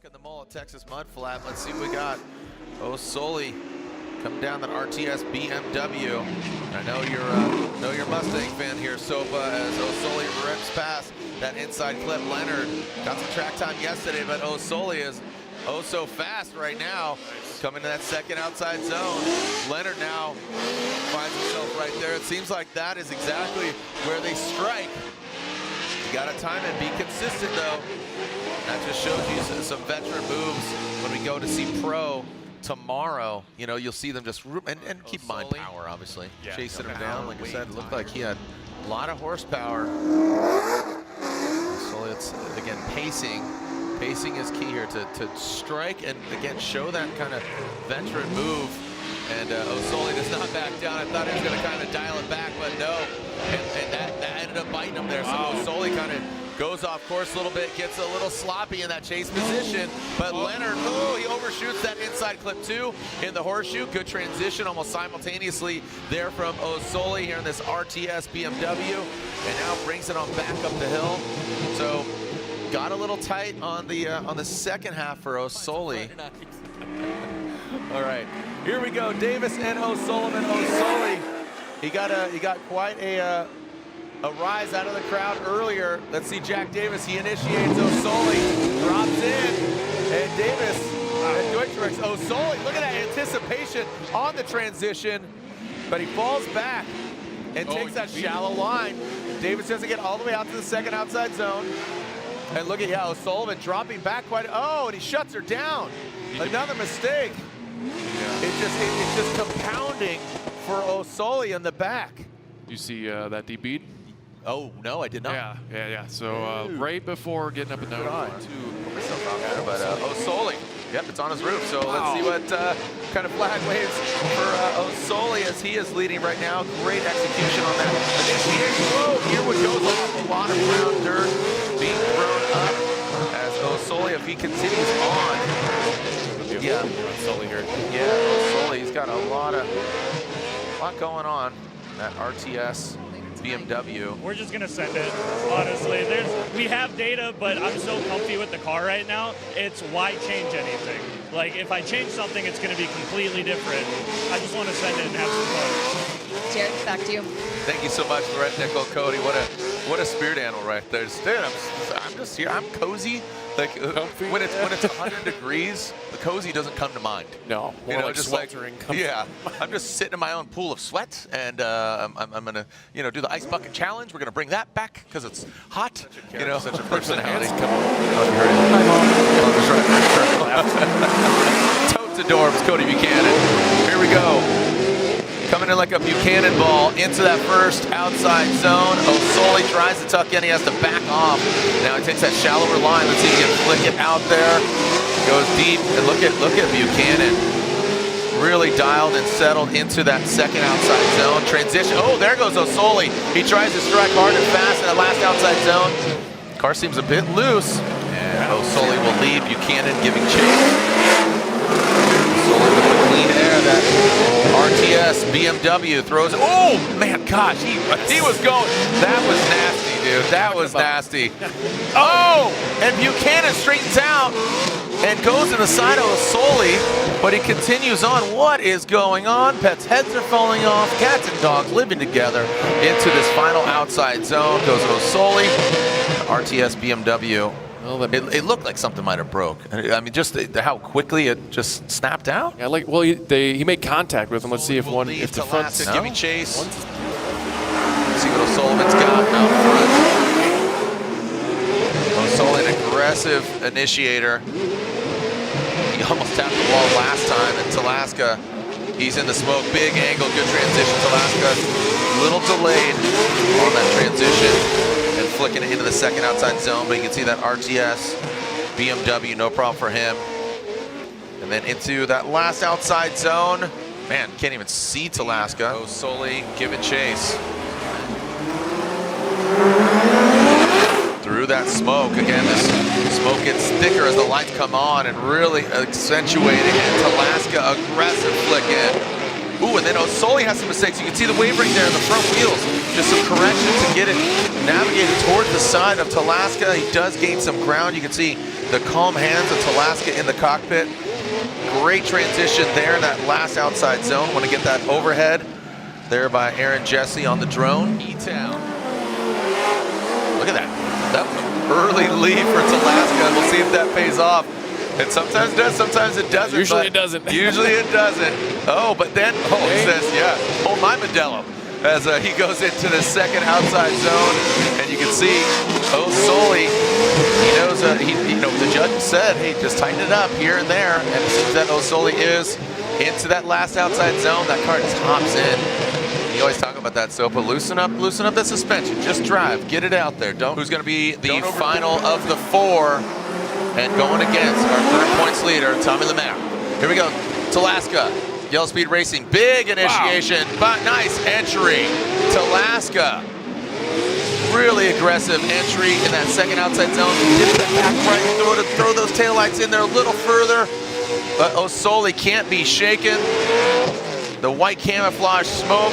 in the Mall of Texas mud flat. Let's see what we got. Osoli coming down that RTS BMW. I know you're a Mustang fan here, Sopa, as Osoli rips past that inside clip. Leonard got some track time yesterday, but Osoli is oh so fast right now. Coming to that second outside zone. Leonard now finds himself right there. It seems like that is exactly where they strike. You gotta time it, be consistent though. That just shows you some veteran moves when we go to see Pro tomorrow. You know, you'll see them just, and keep in mind power, obviously. Yeah, chasing him down, like I said, it looked like he had a lot of horsepower. So it's, again, pacing. Pacing is key here to strike and, again, show that kind of veteran move. And Osoli does not back down. I thought he was going to kind of dial it back, but no. And that ended up biting him there. So Osoli kind of goes off course a little bit, gets a little sloppy in that chase position, but Leonard, he overshoots that inside clip too in the horseshoe. Good transition almost simultaneously there from Osoli here in this RTS BMW, and now brings it on back up the hill. So got a little tight on the second half for Osoli. All right, here we go, Davis and O'Sullivan. Osoli, he got quite a rise out of the crowd earlier. Let's see Jack Davis. He initiates. Osoli drops in, and Davis and Dmitriy Osoli. Look at that anticipation on the transition, but he falls back and takes that shallow line. Davis doesn't get all the way out to the second outside zone. And look at O'Sullivan dropping back quite. Oh, and he shuts her down. Another mistake. It's just compounding for Osoli in the back. You see that deep bead? Oh, no, I did not. Yeah. So right before getting up and down to put myself out there, but Osoli, yep, it's on his roof. So let's see what kind of flag waves for Osoli as he is leading right now. Great execution on that initiation. Whoa, here we go. A lot of brown dirt being thrown up as Osoli, if he continues on. Yeah, Osoli here. Yeah, Osoli, he's got a lot going on. That RTS BMW. We're just gonna send it, honestly. We have data, but I'm so comfy with the car right now, it's why change anything? Like, if I change something, it's gonna be completely different. I just wanna send it and have some fun. Jared, back to you. Thank you so much, Red Nickel Cody. What a spirit animal right there. Dude, I'm just here, I'm cozy. Like when it's 100 degrees, the cozy doesn't come to mind. No, you know, like just sweltering. Yeah, I'm just sitting in my own pool of sweat, and I'm gonna, do the ice bucket challenge. We're gonna bring that back because it's hot. Such a personality. Come on. Totes adorbs, Cody Buchanan. Here we go. Coming in like a Buchanan ball into that first outside zone. Osoli tries to tuck in. He has to back off. Now he takes that shallower line. Let's see if he can flick it out there. Goes deep. And look at Buchanan. Really dialed and settled into that second outside zone. Transition. Oh, there goes Osoli. He tries to strike hard and fast in that last outside zone. Car seems a bit loose. And Osoli will lead. Buchanan giving chase. Osoli with the clean air. That RTS BMW throws. Oh man, gosh, he was going. That was nasty, dude. That was nasty. Oh, and Buchanan straightens out and goes in the side of Osoli, but he continues on. What is going on? Pets' heads are falling off. Cats and dogs living together into this final outside zone. Goes Osoli, RTS BMW. Well, it looked like something might have broke. I mean, just how quickly it just snapped out. Yeah, like he made contact with him. Let's see if the front giving chase. Let's see what O'Sullivan's got out front. O'Sullivan, aggressive initiator. He almost tapped the wall last time, and Talaska, he's in the smoke. Big angle, good transition. Talaska, a little delayed on that transition. And flicking it into the second outside zone, but you can see that RTS BMW, no problem for him. And then into that last outside zone. Man, can't even see Talaska. Osoli giving chase. Through that smoke. Again, this smoke gets thicker as the lights come on and really accentuating it. Talaska, aggressive flick in. Ooh, and then Osoli has some mistakes. You can see the wavering there in the front wheels. Just some corrections to get it navigated towards the side of Talaska. He does gain some ground. You can see the calm hands of Talaska in the cockpit. Great transition there in that last outside zone. Want to get that overhead there by Aaron Jesse on the drone. E-Town. Look at that. That was an early lead for Talaska. We'll see if that pays off. It sometimes does, sometimes it doesn't. Usually it doesn't. Usually it doesn't. Oh, but then, he says, yeah, hold my Modelo. As he goes into the second outside zone, and you can see Osoli, he knows, the judge said, hey, just tighten it up here and there, and it seems that Osoli is into that last outside zone. That car just hops in. You always talk about that, so but loosen up the suspension. Just drive, get it out there. Who's going to be the final of the 4? And going against our current points leader, Tommy Lemaire. Here we go, Talaska, Yellow Speed Racing, big initiation, but nice entry. Talaska, really aggressive entry in that second outside zone. Dip that back right, throw those taillights in there a little further, but Osoli can't be shaken. The white camouflage smoke,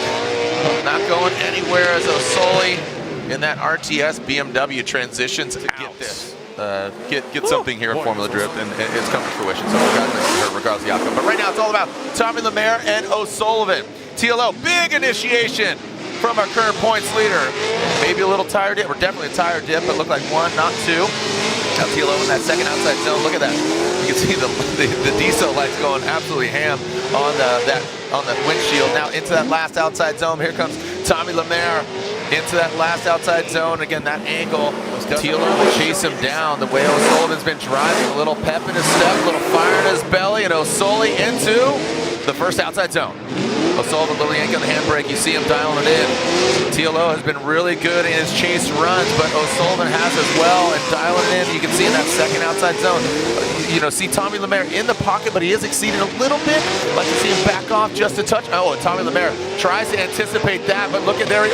not going anywhere as Osoli in that RTS BMW transitions to get this. Get something here in Formula Drift, and it's come to fruition. So regardless of the outcome. But right now, it's all about Tommy Lemaire and O'Sullivan. TLO, big initiation from our current points leader. Maybe a little tire dip, or definitely a tire dip, but looked like 1, not 2. Now TLO in that second outside zone. Look at that. You can see the diesel lights going absolutely ham on the windshield. Now into that last outside zone. Here comes Tommy Lemaire into that last outside zone. Again, that angle. Teeler will chase him down. The way O'Sullivan's been driving, a little pep in his step, a little fire in his belly, and Osoli into the first outside zone. O'Sullivan, little yank on the handbrake. You see him dialing it in. TLO has been really good in his chase runs, but O'Sullivan has as well, and dialing it in. You can see in that second outside zone. See Tommy Lemaire in the pocket, but he is exceeding a little bit. Like to see him back off just a touch. Oh, and Tommy Lemaire tries to anticipate that, but look at there.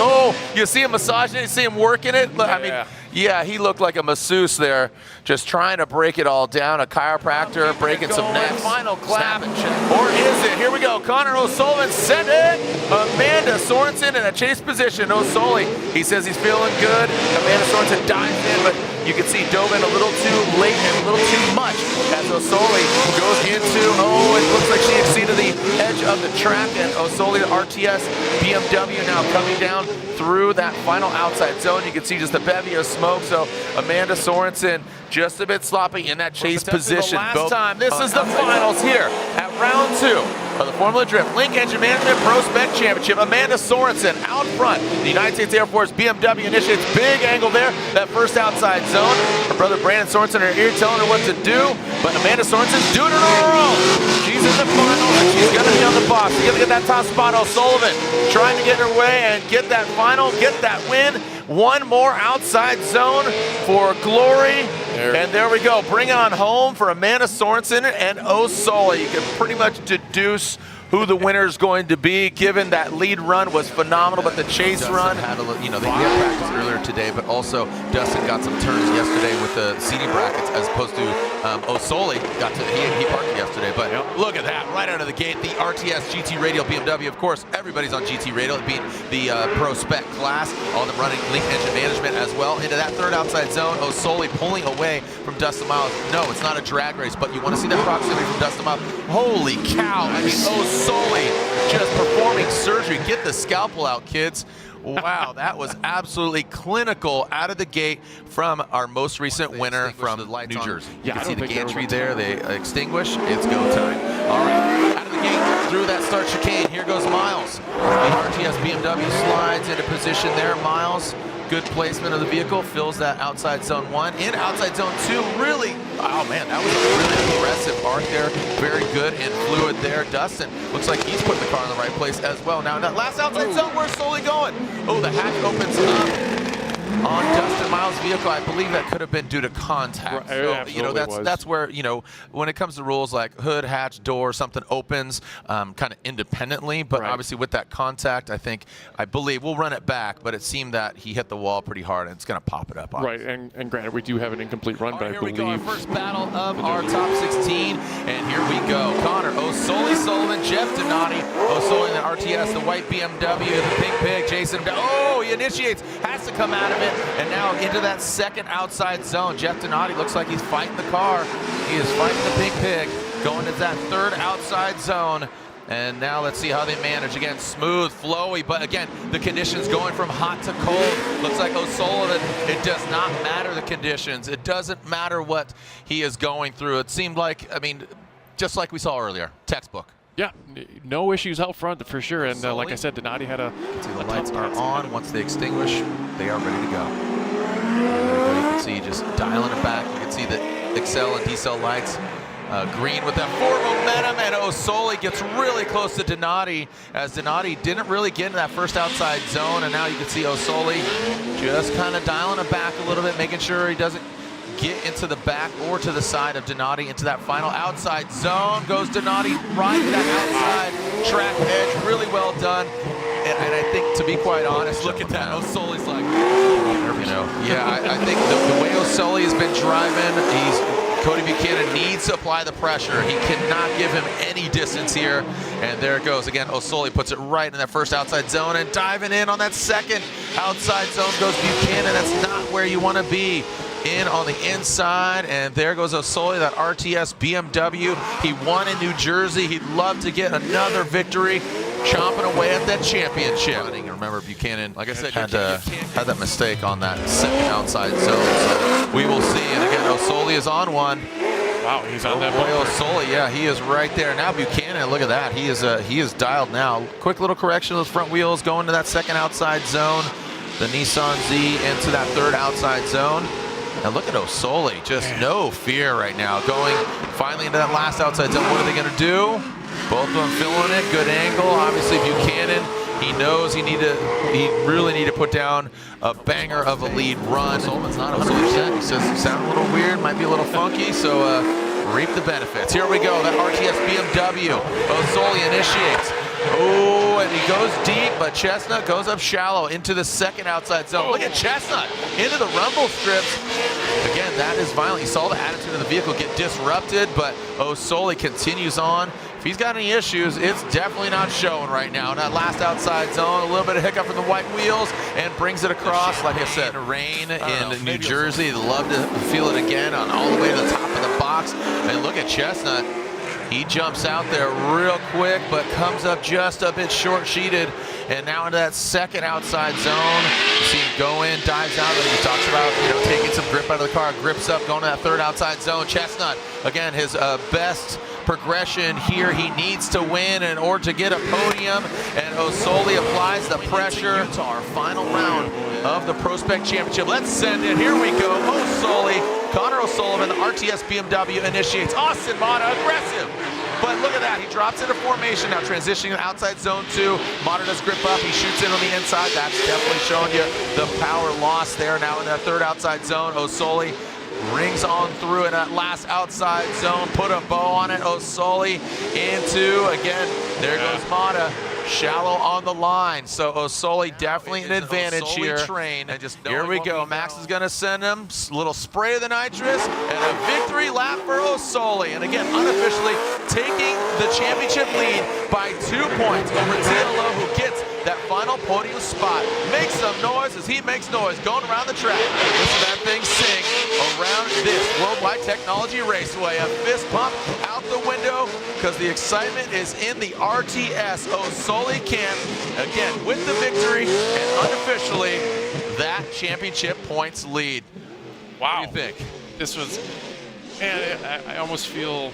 You see him massaging it, you see him working it. I mean, yeah, he looked like a masseuse there, just trying to break it all down. A chiropractor breaking some necks. Final clap, or is it? Here we go. Connor O'Sullivan sent it. Amanda Sorensen in a chase position. Osoli, he says he's feeling good. Amanda Sorensen dives in, but you can see dove in a little too late and a little too much as Osoli goes into, it looks like she exceeded the edge of the track, and Osoli, the RTS BMW now coming down through that final outside zone. You can see just a bevy of smoke, so Amanda Sorensen just a bit sloppy in that chase position. Last time, this is the finals here at round 2 of the Formula Drift Link Engine Management Prospect Championship. Amanda Sorensen out front. The United States Air Force BMW initiates big angle there, that first outside zone. Her brother Brandon Sorensen in her ear telling her what to do, but Amanda Sorensen's doing it on her own. She's in the finals, and she's going to be on the box. She's going to get that top spot. O'Sullivan trying to get her way and get that final, get that win. One more outside zone for glory. And there we go. Bring it on home for Amanda Sorensen and Osoli. You can pretty much deduce who the winner is going to be, given that lead run was phenomenal, but the chase run had a little, they had practice earlier today, but also Dustin got some turns yesterday with the CD brackets, as opposed to Osoli got to, he parked yesterday, but look at that, right out of the gate, the RTS GT Radial BMW. Of course, everybody's on GT Radial, being the Pro Spec class, all them running Link Engine Management as well. Into that third outside zone, Osoli pulling away from Dustin Miles. No, it's not a drag race, but you want to see that proximity from Dustin Miles. Holy cow, I mean, Osoli just performing surgery. Get the scalpel out, kids. Wow, that was absolutely clinical out of the gate from our most recent winner from New Jersey. You can see the gantry there. They extinguish. It's go time. All right, out of the gate through that start chicane. Here goes Miles. The RTS BMW slides into position there. Miles, good placement of the vehicle, fills that outside zone 1. In outside zone 2, really, oh man, that was a really aggressive arc there. Very good and fluid there. Dustin looks like he's putting the car in the right place as well. Now, that last outside zone, where's Osoli going? Oh, the hatch opens up. on Dustin Miles' vehicle. I believe that could have been due to contact. Right, So, you know, that's where, you know, when it comes to rules like hood, hatch, door, something opens kind of independently, but obviously with that contact, I believe we'll run it back, but it seemed that he hit the wall pretty hard and it's going to pop it up. Obviously. Right, and granted, we do have an incomplete run, but I believe. Here we go, our first battle of our top 16, and here we go. Connor, O'Sully, Sullivan, Jeff Donati, O'Sully in the RTS, the white BMW, the pink pig, Jason. Oh, he initiates, has to come out of it, and now into that second outside zone. Jeff Donati looks like he's fighting the car. He is fighting the pink pig, going to that third outside zone. And now let's see how they manage. Again, smooth, flowy, but again, the conditions going from hot to cold. Looks like O'Sullivan, it does not matter the conditions. It doesn't matter what he is going through. It seemed like, I mean, just like we saw earlier, textbook. Yeah, no issues out front for sure. And like I said, Donati had a the lights are on. Once they extinguish, they are ready to go. You can see just dialing it back. You can see the Excel and decel lights. Green with that forward momentum, and O'Sully gets really close to Donati, as Donati didn't really get into that first outside zone, and now you can see O'Sully just kind of dialing it back a little bit, making sure he doesn't get into the back or to the side of Donati into that final outside zone. Goes Donati right to that outside track edge, really well done. And I think, to be quite honest, look at that. O'Sully's like, you know, yeah, I think the way O'Sully has been driving, Cody Buchanan needs to apply the pressure. He cannot give him any distance here. And there it goes. Again, O'Sully puts it right in that first outside zone, and diving in on that second outside zone goes Buchanan. That's not where you want to be. In on the inside, and there goes O'Sully, that RTS BMW. He won in New Jersey. He'd love to get another victory, chomping away at that championship. Remember, Buchanan, like I said, had that mistake on that second outside zone. So we will see. And again, O'Sully is on one. Wow, he's on that boy. O'Sully, yeah, he is right there. Now Buchanan, look at that. He is dialed now. Quick little correction of those front wheels, going to that second outside zone. The Nissan Z into that third outside zone. And look at O'Sully, just no fear right now. Going finally into that last outside zone. What are they going to do? Both of them feeling it. Good angle. Obviously Buchanan, he knows he really need to put down a banger of a lead run. O'Sullivan's not 100%. He says it sounds a little weird, might be a little funky, so reap the benefits. Here we go, that RTS BMW. O'Sully initiates. Oh, and he goes deep, but Chestnut goes up shallow into the second outside zone. Look at Chestnut into the rumble strips. Again, that is violent. You saw the attitude of the vehicle get disrupted, but O'Sully continues on. If he's got any issues, it's definitely not showing right now. In that last outside zone, a little bit of hiccup from the white wheels, and brings it across. Like I said, rain in New Jersey. Love to feel it again on all the way to the top of the box. And look at Chestnut. He jumps out there real quick, but comes up just a bit short-sheeted. And now into that second outside zone. You see him go in, dives out. He talks about, you know, taking some grip out of the car, grips up, going to that third outside zone. Chestnut, again, his best progression here. He needs to win in order to get a podium. And O'Sully applies the pressure to our final round of the Prospect Championship. Let's send it. Here we go. O'Sully, Connor O'Sullivan, the RTS BMW initiates. Austin Mata, aggressive. But look at that, he drops into formation now, transitioning to outside zone 2. Mata does grip up, he shoots in on the inside. That's definitely showing you the power loss there. Now in that third outside zone, O'Sully rings on through in that last outside zone, put a bow on it. O'Sully into, again, there goes Mata. Shallow on the line, so O'Sully definitely an advantage here. Train. And just here we go. Max is going to send him a little spray of the nitrous and a victory lap for O'Sully. And again, unofficially taking the championship lead by 2 points over TLO, who gets that final podium spot. Make some noise as he makes noise going around the track. Listen to that thing sing around this Worldwide Technology Raceway. A fist pump out the window because the excitement is in the RTS. O'Sully can, again, with the victory and unofficially that championship points lead. Wow. What do you think? This was And I almost feel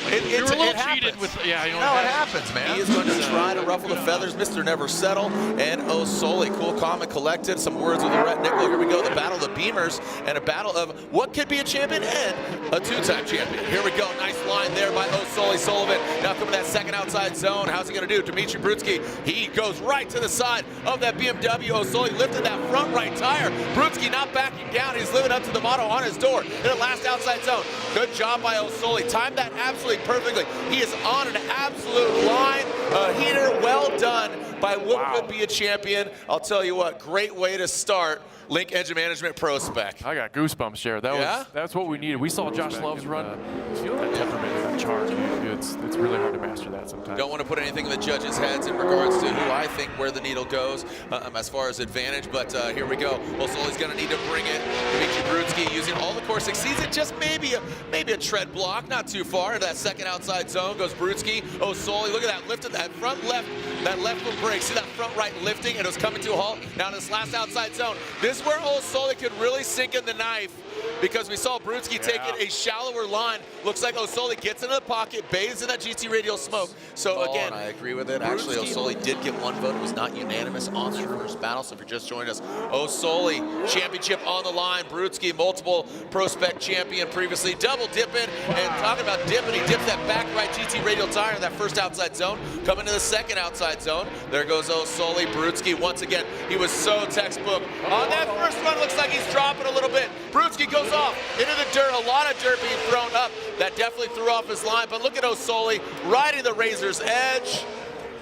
like It- you were a little it cheated happens. with, yeah, you know. No, it happens, man. He is going to try to ruffle the feathers. Mr. Never Settle and O'Sully, cool, calm, and collected. Some words with the red nickel. Here we go, the battle of the Beamers and a battle of what could be a champion and a two-time champion. Here we go, nice line there by O'Sully. Sullivan now coming that second outside zone. How's he going to do? Dmitriy Brutskiy, he goes right to the side of that BMW. O'Sully lifted that front right tire. Brutskiy not backing down. He's living up to the motto on his door in the last outside zone. Good job by O'Sully. Timed that absolutely perfectly. He is on an absolute line. A heater, well done by what could be a champion. I'll tell you what, great way to start Link Engine Management Pro Spec. I got goosebumps, Jared. That's what we needed. We saw Josh Love's run. Feel that temperament, that charge. It's really hard to master that sometimes. Don't want to put anything in the judges' heads in regards to who I think where the needle goes as far as advantage, but here we go. O'Sully's going to need to bring it. Dmitriy Brutskiy using all the core succeeds it, just maybe a tread block, not too far. Into that second outside zone goes Brutskiy. O'Sully, look at that, lifted that front left, that left foot brake. See that front right lifting, and it was coming to a halt. Now this last outside zone. This is where O'Sully could really sink in the knife, because we saw Brutskiy taking a shallower line. Looks like O'Sully gets into the pocket, bathes in that GT radial smoke. So again, I agree with it. Actually, O'Sully did get one vote. It was not unanimous on the first battle. So if you're just joining us, O'Sully championship on the line. Brutskiy, multiple Pro Spec champion previously, double dipping. And talking about dipping, he dips that back right GT radial tire in that first outside zone. Coming to the second outside zone. There goes O'Sully. Brutskiy once again. He was so textbook on that first run. Looks like he's dropping a little bit. Brutskiy goes off into the dirt. A lot of dirt being thrown up. That definitely threw off his line. But look at O'Sully riding the razor's edge.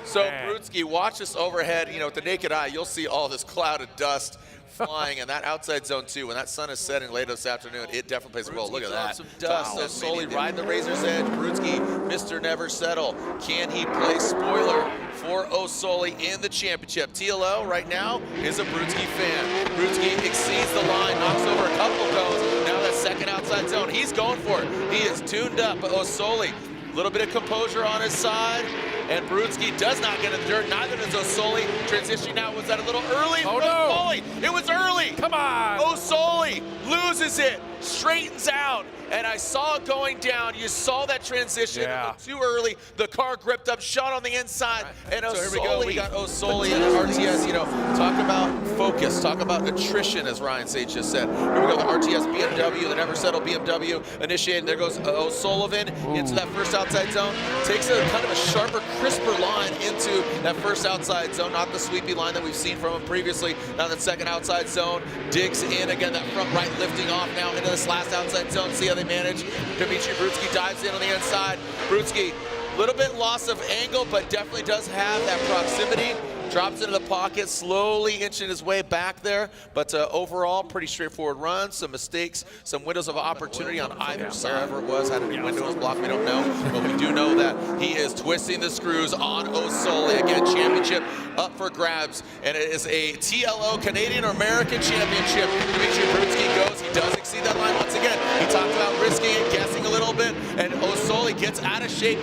So Brutskiy, watch this overhead. You know, with the naked eye, you'll see all this cloud of dust flying in that outside zone too. When that sun is setting later this afternoon, it definitely plays a role. Look at that. Some dust. O'Sully riding the razor's edge. Brutskiy, Mr. Never Settle. Can he play spoiler for O'Sully in the championship? TLO right now is a Brutskiy fan. Brutskiy exceeds the line, knocks over a couple of cones. Now that second outside zone, he's going for it. He is tuned up. But O'Sully, a little bit of composure on his side. And Brutskiy does not get in the dirt. Neither does O'Sully. Transition now. Was that a little early? Oh, no. O'Sully. It was early. Come on. O'Sully loses it, straightens out. And I saw it going down. You saw that transition. It was too early. The car gripped up, shot on the inside. And O'Sully, so here we go. We got O'Sully and RTS. You know, talk about focus. Talk about attrition, as Ryan Sage just said. Here we go. The RTS BMW, the Never Settle BMW initiated. There goes O'Sullivan into that first outside zone. Takes a kind of a sharper, crisper line into that first outside zone. Not the sweepy line that we've seen from him previously. Now that second outside zone. Digs in again. That front right lifting off now into this last outside zone. See how they manage. Dmitriy Brutskiy dives in on the inside. Brutskiy, a little bit loss of angle, but definitely does have that proximity. Drops into the pocket, slowly inching his way back there. But overall, pretty straightforward run. Some mistakes, some windows of opportunity on either side. Wherever it was, had any windows blocked, we don't know. But we do know that he is twisting the screws on O'Sully. Again, championship up for grabs. And it is a TLO Canadian or American championship. Dmitriy Brutskiy goes. He does exceed that line once again. He talked about risking it, guessing a little bit. And O'Sully gets out of shape,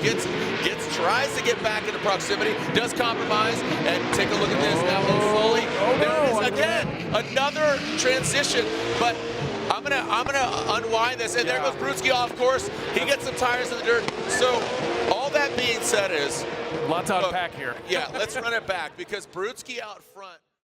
tries to get back into proximity, does compromise, and take a look at this now. O'Sully, there it is again, another transition, but I'm gonna unwind this, and there goes Brutskiy off course. He gets some tires in the dirt. So all that being said is, lots to unpack here. Yeah, let's run it back, because Brutskiy out front.